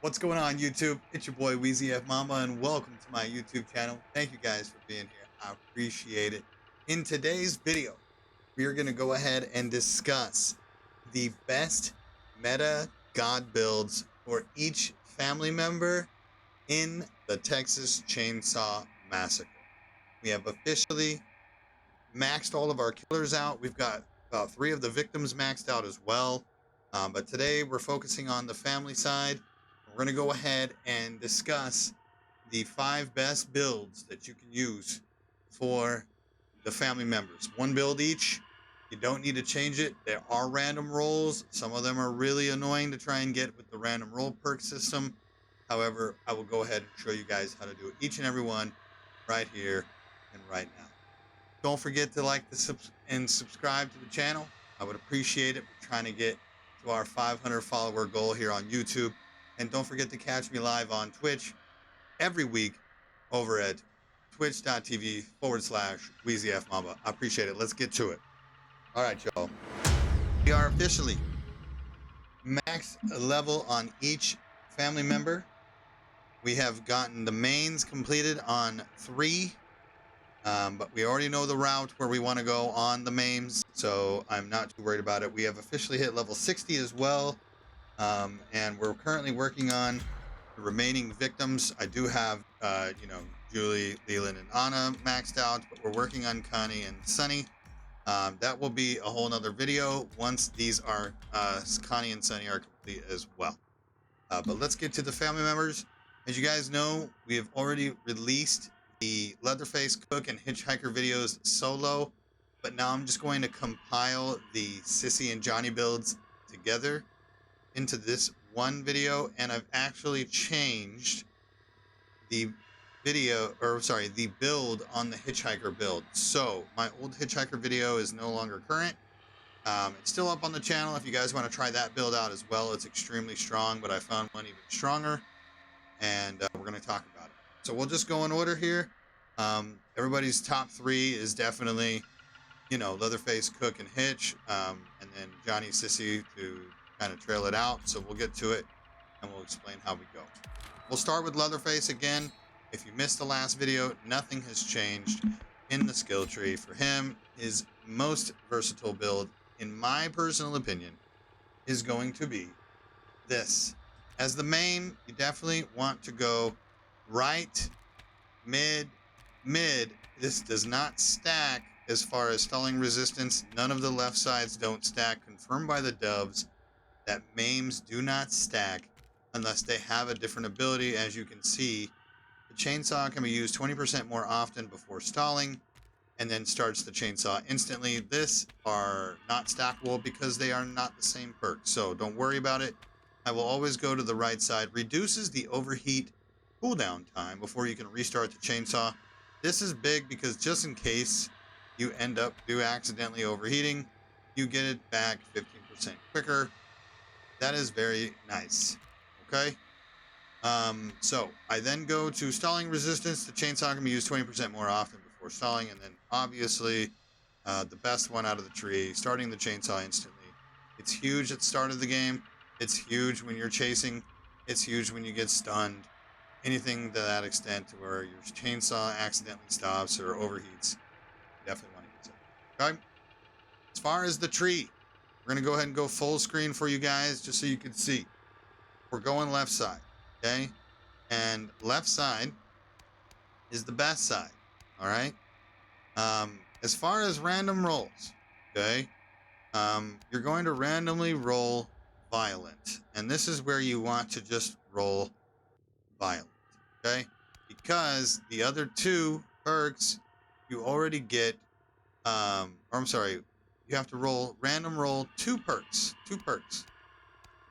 What's going on, YouTube? It's your boy WeezyFMamba, and welcome to my YouTube channel. Thank you guys for being here. I appreciate it. In today's video, we are going to go ahead and discuss the best meta god builds for each family member in the Texas Chainsaw Massacre. We have officially maxed all of our killers out. We've got about 3 of the victims maxed out as well. But today we're focusing on the family side. We're going to go ahead and discuss the 5 best builds that you can use for the family members. 1 build each. You don't need to change it. There are random rolls. Some of them are really annoying to try and get with the random roll perk system. However, I will go ahead and show you guys how to do each and every one right here and right now. Don't forget to like and subscribe to the channel. I would appreciate it. We're trying to get to our 500 follower goal here on YouTube. And don't forget to catch me live on Twitch every week over at twitch.tv/WeezyFMamba. I appreciate it. Let's get to it. All right, y'all. We are officially max level on each family member. We have gotten the mains completed on 3. But we already know the route where we want to go on the mains, so I'm not too worried about it. We have officially hit level 60 as well, and we're currently working on the remaining victims. I do have, Julie, Leland, and Anna maxed out, but we're working on Connie and Sunny. That will be a whole nother video once these are, Connie and Sunny are complete as well. But let's get to the family members. As you guys know, we have already released the Leatherface, Cook, and Hitchhiker videos solo, but now I'm just going to compile the Sissy and Johnny builds together into this one video, and I've actually changed the the build on the Hitchhiker build. So my old Hitchhiker video is no longer current. It's still up on the channel if you guys want to try that build out as well. It's extremely strong, but I found one even stronger, and we're going to talk about it. So we'll just go in order here. Everybody's top 3 is definitely, Leatherface, Cook, and Hitch, and then Johnny, Sissy to kind of trail it out. So we'll get to it, and we'll explain how we go. We'll start with Leatherface again. If you missed the last video, nothing has changed in the skill tree for him. His most versatile build, in my personal opinion, is going to be this. As the main, you definitely want to go right, mid. This does not stack as far as stalling resistance. None of the left sides don't stack. Confirmed by the dubs that maims do not stack unless they have a different ability. As you can see, the chainsaw can be used 20% more often before stalling, and then starts the chainsaw instantly. This are not stackable because they are not the same perk, so don't worry about it. I will always go to the right side. Reduces the overheat cooldown time before you can restart the chainsaw. This is big because just in case you end up accidentally overheating, you get it back 15% quicker. That is very nice. Okay. So I then go to stalling resistance. The chainsaw can be used 20% more often before stalling, and then obviously the best one out of the tree, starting the chainsaw instantly. It's huge at the start of the game. It's huge when you're chasing. It's huge when you get stunned. Anything to that extent to where your chainsaw accidentally stops or overheats, you definitely want to use it. Okay? As far as the tree, we're going to go ahead and go full screen for you guys just so you can see. We're going left side, okay? And left side is the best side, all right? As far as random rolls, okay? You're going to randomly roll violent, and this is where you want to just roll violent, okay? Because the other 2 perks you already get, you have to random roll 2 perks,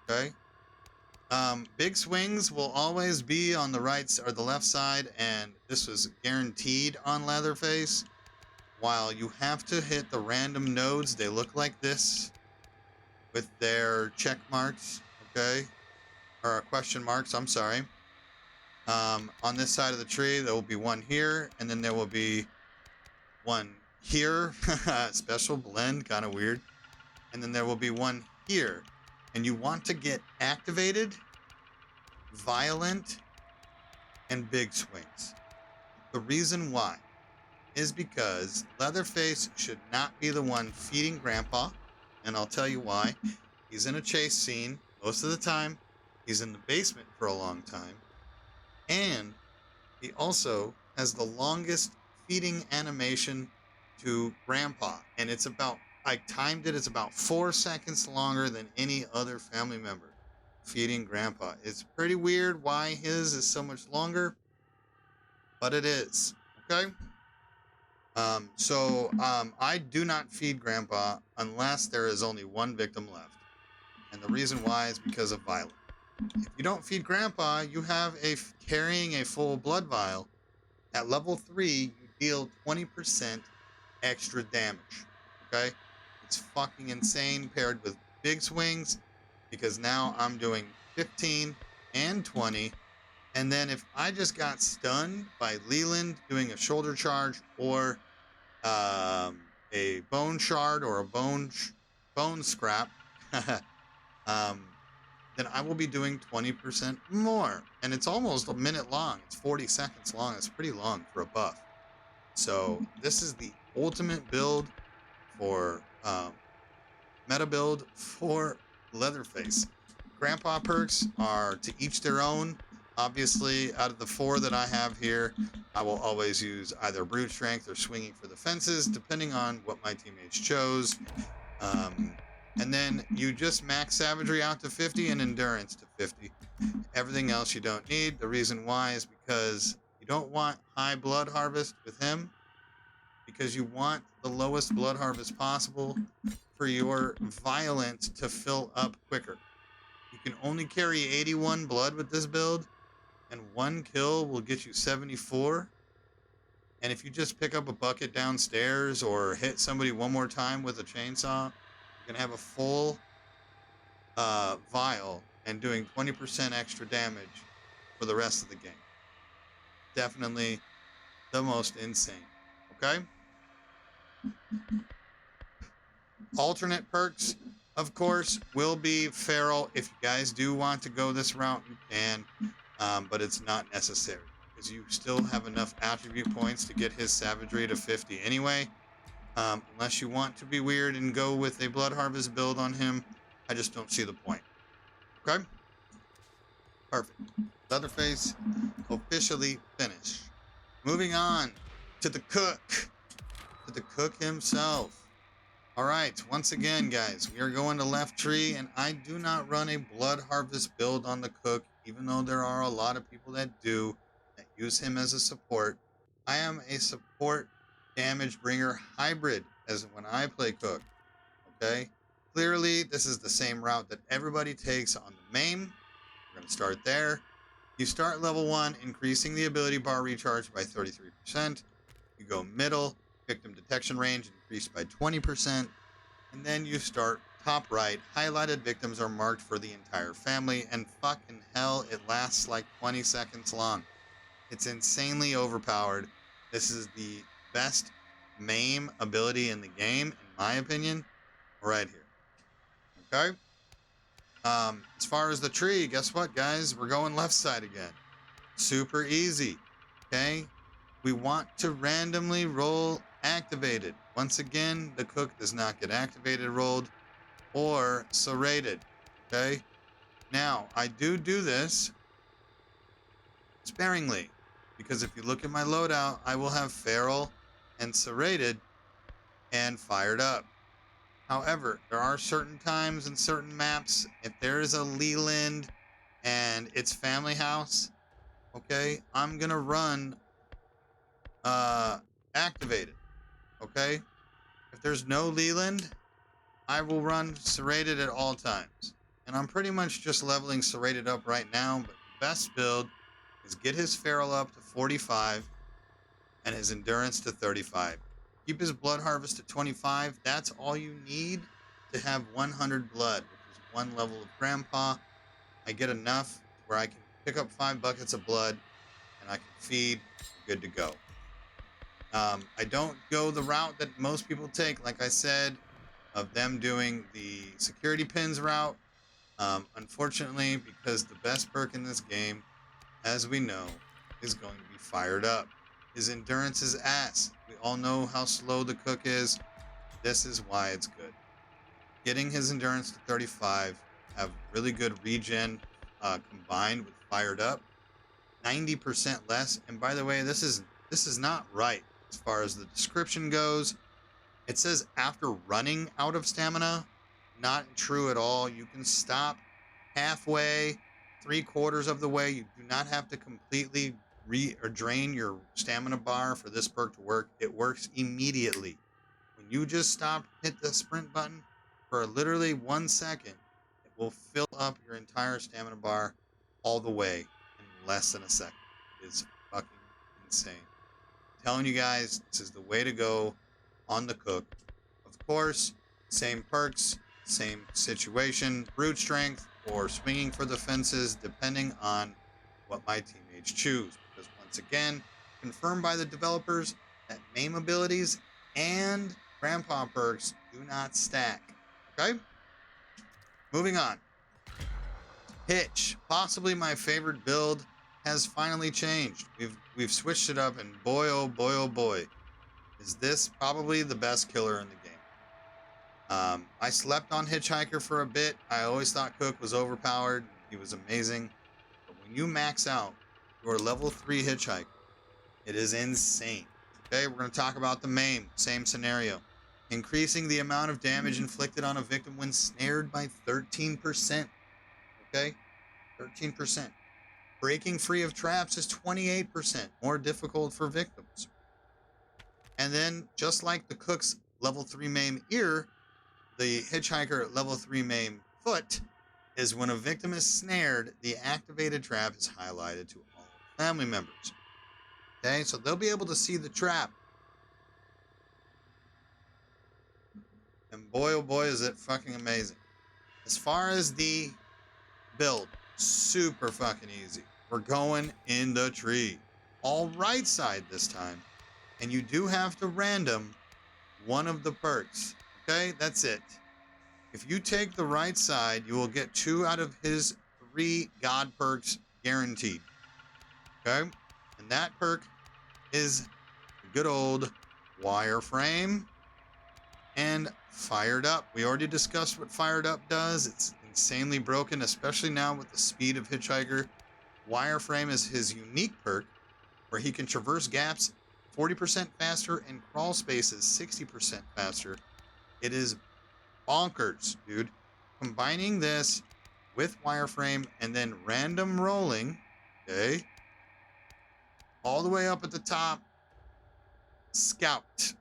okay? Big swings will always be on the right or the left side, and this was guaranteed on Leatherface. While you have to hit the random nodes, they look like this with their check marks, okay? Or question marks, I'm sorry. On this side of the tree, there will be one here, and then there will be one here. Special blend, kind of weird. And then there will be one here. And you want to get activated violent and big swings. The reason why is because Leatherface should not be the one feeding Grandpa, and I'll tell you why. He's in a chase scene most of the time. He's in the basement for a long time. And he also has the longest feeding animation to Grandpa. And it's about, I timed it, it's about 4 seconds longer than any other family member feeding Grandpa. It's pretty weird why his is so much longer, but it is. Okay? I do not feed Grandpa unless there is only one victim left. And the reason why is because of violence. If you don't feed Grandpa, you have carrying a full blood vial. At level 3, you deal 20% extra damage. Okay? It's fucking insane paired with big swings, because now I'm doing 15 and 20. And then if I just got stunned by Leland doing a shoulder charge or a bone shard or a bone scrap, then I will be doing 20% more. And it's almost a minute long. It's 40 seconds long. It's pretty long for a buff. So this is the ultimate build for meta build for Leatherface. Grandpa perks are to each their own. Obviously, out of the 4 that I have here, I will always use either brute strength or swinging for the fences, depending on what my teammates chose. And then you just max savagery out to 50 and endurance to 50. Everything else you don't need. The reason why is because you don't want high blood harvest with him, because you want the lowest blood harvest possible for your violence to fill up quicker. You can only carry 81 blood with this build, and 1 kill will get you 74. And if you just pick up a bucket downstairs or hit somebody one more time with a chainsaw, you can have a full vial and doing 20% extra damage for the rest of the game. Definitely the most insane. Okay? Alternate perks, of course, will be feral. If you guys do want to go this route, you can, but it's not necessary, because you still have enough attribute points to get his savagery to 50 anyway. Unless you want to be weird and go with a blood harvest build on him, I just don't see the point. Okay? Perfect. Leatherface officially finished. Moving on to the cook. To the cook himself. Alright, once again, guys, we are going to left tree, and I do not run a blood harvest build on the cook, even though there are a lot of people that do, that use him as a support. I am a support damage bringer hybrid as when I play cook. Okay? Clearly, this is the same route that everybody takes on the main. We're going to start there. You start level 1, increasing the ability bar recharge by 33%. You go middle, victim detection range increased by 20%. And then you start top right. Highlighted victims are marked for the entire family. And fucking hell, it lasts like 20 seconds long. It's insanely overpowered. This is the best MAME ability in the game, in my opinion, right here. Okay? As far as the tree, guess what, guys? We're going left side again. Super easy. Okay? We want to randomly roll activated. Once again, the cook does not get activated rolled or serrated. Okay? Now, I do this sparingly, because if you look at my loadout, I will have feral and serrated and fired up. However, there are certain times in certain maps, if there is a Leland and it's family house, okay, I'm gonna run activated. Okay, if there's no Leland, I will run serrated at all times. And I'm pretty much just leveling serrated up right now, but the best build is get his feral up to 45 and his endurance to 35. Keep his blood harvest at 25. That's all you need to have 100 blood, which is 1 level of Grandpa. I get enough where I can pick up 5 buckets of blood and I can feed, good to go. I don't go the route that most people take, like I said, of them doing the security pins route. Unfortunately, because the best perk in this game, as we know, is going to be fired up. His endurance is ass. We all know how slow the cook is. This is why it's good. Getting his endurance to 35, have really good regen combined with fired up, 90% less. And by the way, this is not right as far as the description goes. It says after running out of stamina. Not true at all. You can stop halfway, 3/4 of the way. You do not have to completely drain your stamina bar for this perk to work. It works immediately. When you just stop, hit the sprint button for literally 1 second, it will fill up your entire stamina bar all the way in less than a second. It is fucking insane. I'm telling you guys, this is the way to go on the cook. Of course, same perks, same situation, brute strength or swinging for the fences, depending on what my teammates choose. Because once again, confirmed by the developers that MAME abilities and grandpa perks do not stack. Okay? Moving on. Hitch, possibly my favorite build, has finally changed. We've switched it up, and boy, oh boy, oh boy, is this probably the best killer in the game. I slept on Hitchhiker for a bit. I always thought Cook was overpowered. He was amazing. But when you max out your level 3 Hitchhiker, it is insane. Okay, we're going to talk about the MAME. Same scenario. Increasing the amount of damage inflicted on a victim when snared by 13%. Okay? 13%. Breaking free of traps is 28% more difficult for victims. And then, just like the Cook's level 3 MAME ear, the Hitchhiker level 3 MAME foot is when a victim is snared, the activated trap is highlighted to all family members. Okay, so they'll be able to see the trap. And boy, oh boy, is it fucking amazing. As far as the build, super fucking easy. We're going in the tree. All right side this time. And you do have to random one of the perks. Okay, that's it. If you take the right side, you will get 2 out of his 3 god perks guaranteed. Okay? And that perk is the good old wireframe and fired up. We already discussed what fired up does. It's insanely broken, especially now with the speed of Hitchhiker. Wireframe is his unique perk where he can traverse gaps 40% faster and crawl spaces 60% faster. It is bonkers, dude. Combining this with wireframe and then random rolling, okay, all the way up at the top, Scout.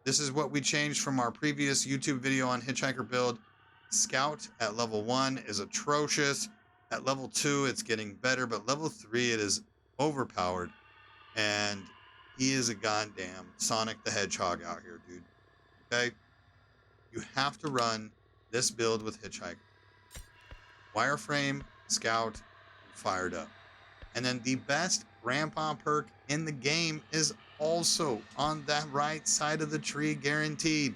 This is what we changed from our previous YouTube video on Hitchhiker build. Scout at level 1 is atrocious. At level 2, it's getting better, but level 3, it is overpowered. And he is a goddamn Sonic the Hedgehog out here, dude. Okay? You have to run this build with Hitchhiker. Wireframe, Scout, and fired up. And then the best grandpa perk in the game is also on that right side of the tree, guaranteed.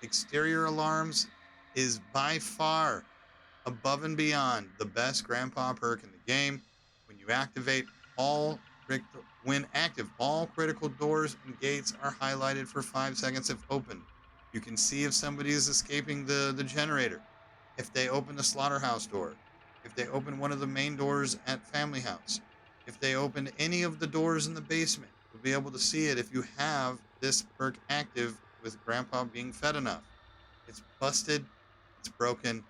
Exterior alarms is by far above and beyond the best grandpa perk in the game. When you activate all critical doors and gates are highlighted for 5 seconds if open. You can see if somebody is escaping the generator, if they open the slaughterhouse door, if they open one of the main doors at family house, if they open any of the doors in the basement. You'll be able to see it if you have this perk active with grandpa being fed enough. It's busted, it's broken,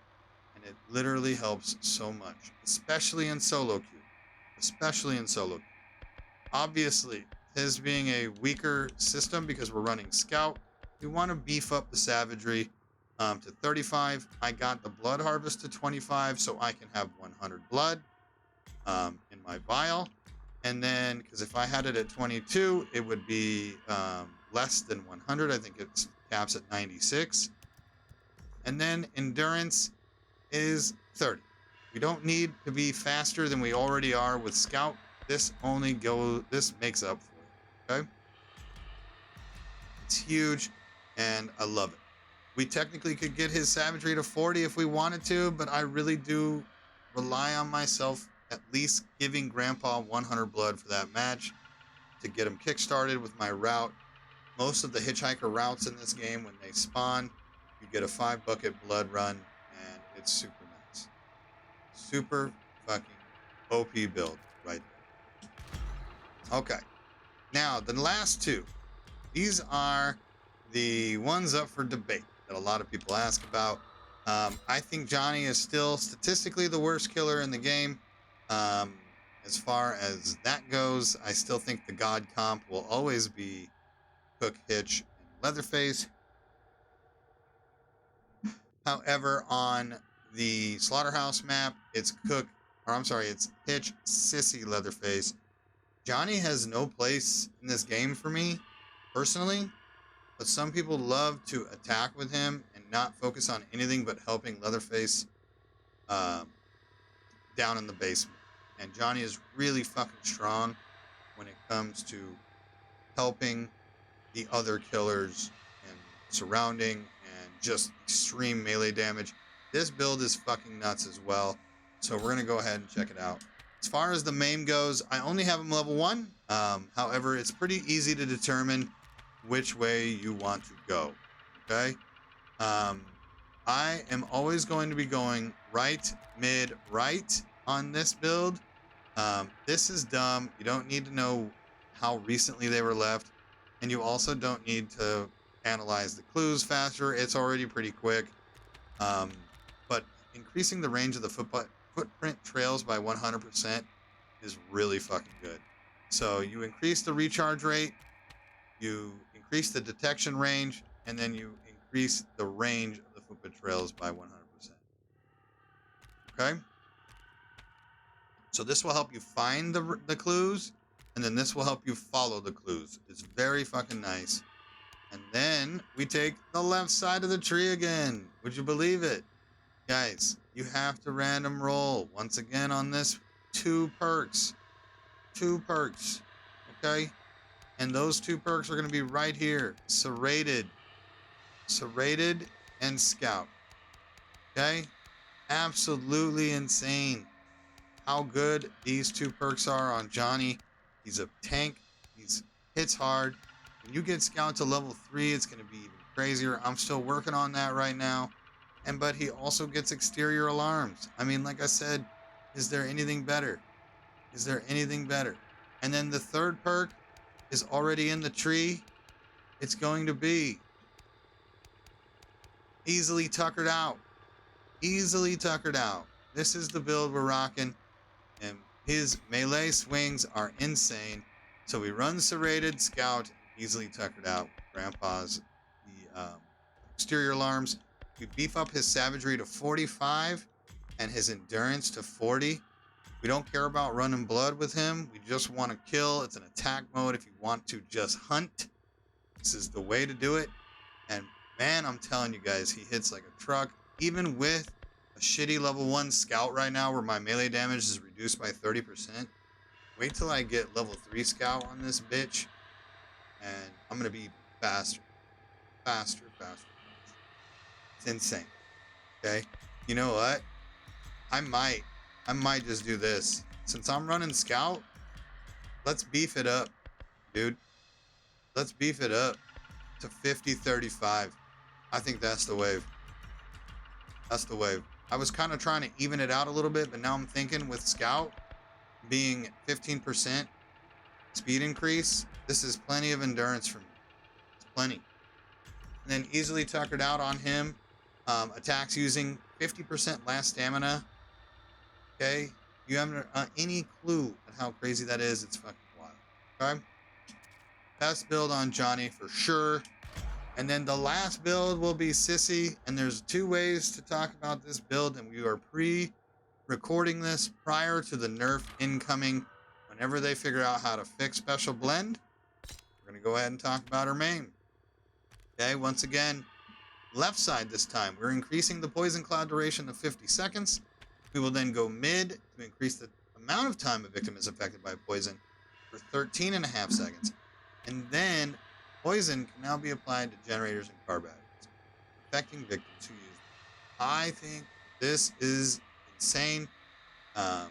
and it literally helps so much, especially in solo queue. Especially in solo queue. Obviously, his being a weaker system because we're running Scout, we want to beef up the savagery to 35. I got the blood harvest to 25 so I can have 100 blood in my vial. And then, because if I had it at 22, it would be less than 100. I think it caps at 96. And then endurance is 30. We don't need to be faster than we already are with Scout. This makes up for it. Okay? It's huge, and I love it. We technically could get his savagery to 40 if we wanted to, but I really do rely on myself at least giving Grandpa 100 blood for that match to get him kickstarted with my route. Most of the hitchhiker routes in this game, when they spawn, you get a 5-bucket blood run, and it's super nice. Super fucking OP build right there. Okay. Now, the last two. These are the ones up for debate that a lot of people ask about. I think Johnny is still statistically the worst killer in the game. As far as that goes, I still think the God comp will always be Cook, Hitch, and Leatherface. However, on the Slaughterhouse map, it's it's Hitch, Sissy, Leatherface. Johnny has no place in this game for me, personally, but some people love to attack with him and not focus on anything but helping Leatherface down in the basement. And Johnny is really fucking strong when it comes to helping the other killers and surrounding and just extreme melee damage. This build is fucking nuts as well. So we're going to go ahead and check it out. As far as the MAME goes, I only have him level 1. However, it's pretty easy to determine which way you want to go. Okay? I am always going to be going right, mid, right on this build. This is dumb. You don't need to know how recently they were left. And you also don't need to analyze the clues faster. It's already pretty quick. But increasing the range of the footprint trails by 100% is really fucking good. So you increase the recharge rate, you increase the detection range, and then you increase the range of the footprint trails by 100%. Okay? So this will help you find the clues, and then this will help you follow the clues. It's very fucking nice. And then we take the left side of the tree again. Would you believe it? Guys, you have to random roll. Once again on this, 2 perks. 2 perks. Okay? And those 2 perks are going to be right here. Serrated. Serrated and Scout. Okay? Absolutely insane how good these 2 perks are on Johnny. He's a tank. He's hits hard. When you get Scout to level 3, it's going to be even crazier. I'm still working on that right now. But he also gets exterior alarms. I mean, like I said, is there anything better? Is there anything better? And then the 3rd perk is already in the tree. It's going to be easily tuckered out. Easily tuckered out. This is the build we're rocking. And his melee swings are insane. So we run serrated, Scout, easily tuckered out. Grandpa's the exterior alarms. We beef up his savagery to 45 and his endurance to 40. We don't care about running blood with him. We just want to kill. It's an attack mode if you want to just hunt. This is the way to do it. And man, I'm telling you guys, he hits like a truck. Even with a shitty level 1 Scout right now where my melee damage is reduced by 30%. Wait till I get level 3 Scout on this bitch. And I'm going to be faster. Faster. It's insane. Okay? You know what? I might just do this. Since I'm running Scout, let's beef it up, dude. Let's beef it up to 50-35. I think that's the wave. That's the wave. I was kind of trying to even it out a little bit, but now I'm thinking with Scout being 15% speed increase, this is plenty of endurance for me. It's plenty. And then easily tuckered out on him. Attacks using 50% last stamina. Okay? You haven't any clue at how crazy that is. It's fucking wild. Okay? Best build on Johnny for sure. And then the last build will be Sissy. And there's 2 ways to talk about this build. And we are pre-recording this prior to the nerf incoming. Whenever they figure out how to fix Special Blend, we're going to go ahead and talk about her main. Okay, once again, left side this time. We're increasing the Poison Cloud duration to 50 seconds. We will then go mid to increase the amount of time a victim is affected by poison for 13.5 seconds. And then poison can now be applied to generators and car batteries. affecting victims who use them. I think this is insane. Um,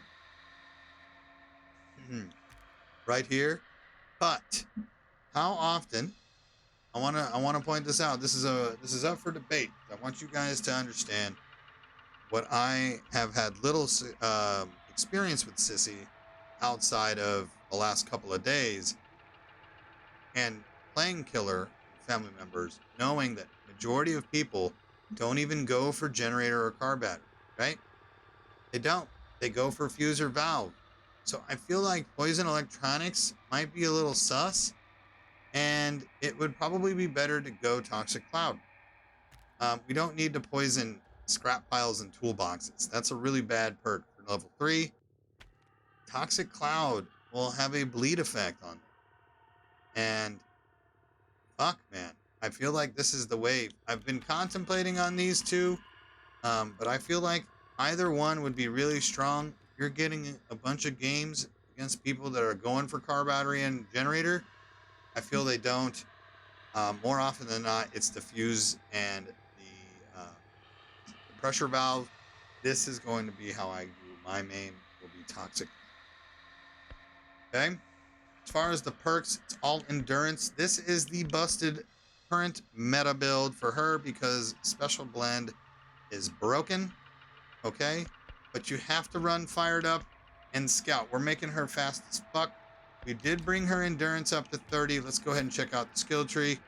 right here. But how often? I wanna point this out. This is up for debate. I want you guys to understand what I have had little experience with Sissy outside of the last couple of days, and playing killer family members, knowing that majority of people don't even go for generator or car battery, right? They don't. They go for fuse or valve. So I feel like poison electronics might be a little sus, and it would probably be better to go toxic cloud. We don't need to poison scrap piles and toolboxes. That's a really bad perk for level 3. Toxic cloud will have a bleed effect on them. And fuck, man. I feel like this is the wave. I've been contemplating on these two, but I feel like either one would be really strong. You're getting a bunch of games against people that are going for car battery and generator. I feel they don't. More often than not, it's the fuse and the pressure valve. This is going to be how I do my main. Will be toxic. Okay. As far as the perks, it's all endurance. This is the busted current meta build for her because special blend is broken. Okay, but you have to run fired up and scout. We're making her fast as fuck. We did bring her endurance up to 30. Let's go ahead and check out the skill tree.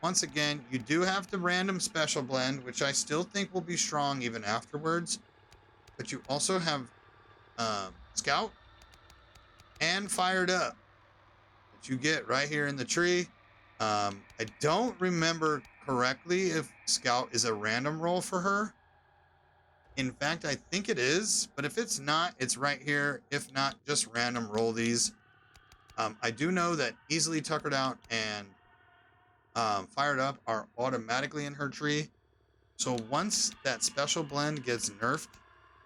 Once again, you do have the random special blend, which I still think will be strong even afterwards. But you also have scout and fired up that you get right here in the tree. I don't remember correctly if scout is a random roll for her. In fact, I think it is, but if it's not, it's right here. If not, just random roll these. I do know that easily tuckered out and fired up are automatically in her tree. So once that special blend gets nerfed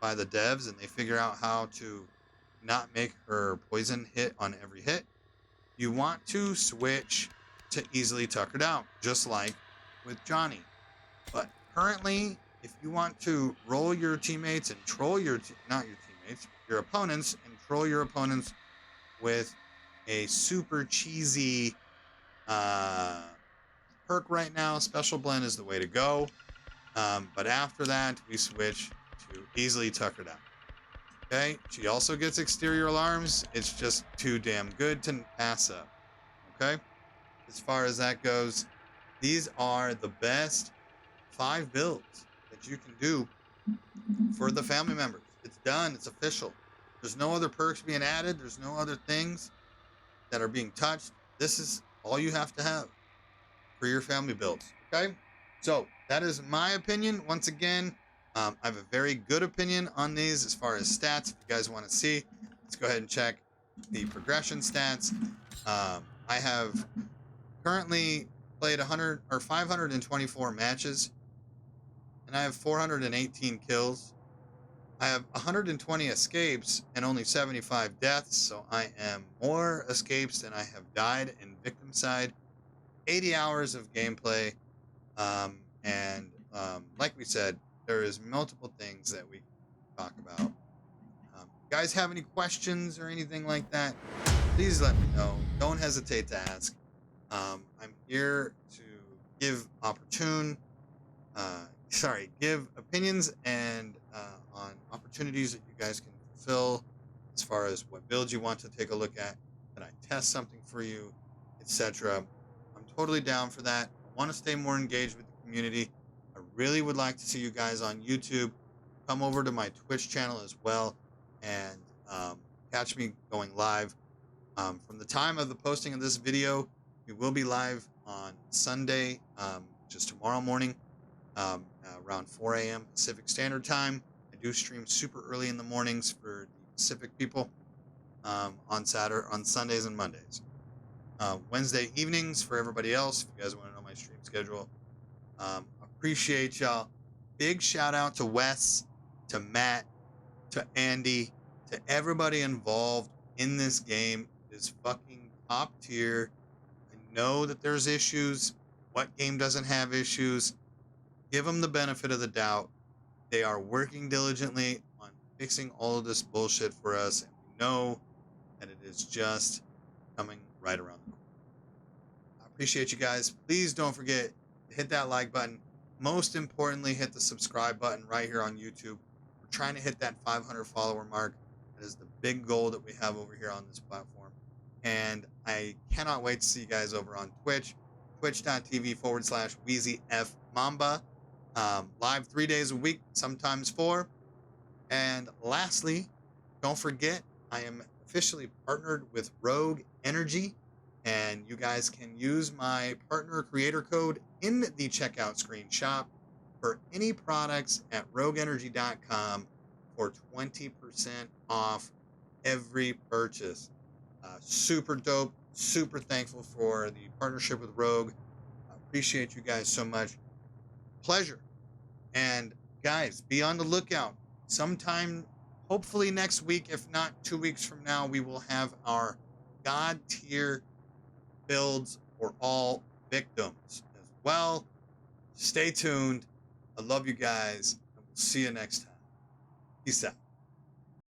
by the devs and they figure out how to not make her poison hit on every hit, you want to switch to easily tuckered out, just like with Johnny. But currently, if you want to roll your teammates and troll not your teammates, your opponents, and troll your opponents with a super cheesy perk right now, special blend is the way to go. But after that, we switch to easily tuckered out. Okay, she also gets exterior alarms. It's just too damn good to pass up. Okay, as far as that goes, these are the best 5 builds that you can do for the family members. It's done. It's official. There's no other perks being added. There's no other things that are being touched. This is all you have to have for your family builds. Okay, so that is my opinion. Once again, I have a very good opinion on these as far as stats. If you guys want to see, let's go ahead and check the progression stats. I have currently played 100 or 524 matches, and I have 418 kills. I have 120 escapes and only 75 deaths, so I am more escapes than I have died in victim side. 80 hours of gameplay, and like we said, there is multiple things that we can talk about. Guys have any questions or anything like that, please let me know. Don't hesitate to ask. I'm here to give give opinions and on opportunities that you guys can fulfill as far as what builds you want to take a look at, that I test something for you, etc. I'm totally down for that. I want to stay more engaged with the community. I really would like to see you guys on YouTube. Come over to my Twitch channel as well and catch me going live. From the time of the posting of this video, we will be live on Sunday, which is tomorrow morning, around 4 a.m. Pacific Standard Time. I do stream super early in the mornings for the Pacific people on Sundays and Mondays. Wednesday evenings for everybody else, if you guys want to know my stream schedule. Appreciate y'all. Big shout out to Wes, to Matt, to Andy, to everybody involved in this game. It is fucking top tier. I know that there's issues. What game doesn't have issues? Give them the benefit of the doubt. They are working diligently on fixing all of this bullshit for us, and we know that it is just coming right around the corner. I appreciate you guys. Please don't forget to hit that like button. Most importantly, hit the subscribe button right here on YouTube. We're trying to hit that 500 follower mark. That is the big goal that we have over here on this platform. And I cannot wait to see you guys over on Twitch, twitch.tv/WeezyFMamba. Live 3 days a week, sometimes 4. And lastly, don't forget, I am officially partnered with Rogue Energy, and you guys can use my partner creator code in the checkout screen shop for any products at rogueenergy.com for 20% off every purchase. Super dope, super thankful for the partnership with Rogue. I appreciate you guys so much. Pleasure. And guys, be on the lookout. Sometime, hopefully next week, if not 2 weeks from now, we will have our God tier builds for all victims as well. Stay tuned. I love you guys, and we'll see you next time. Peace out.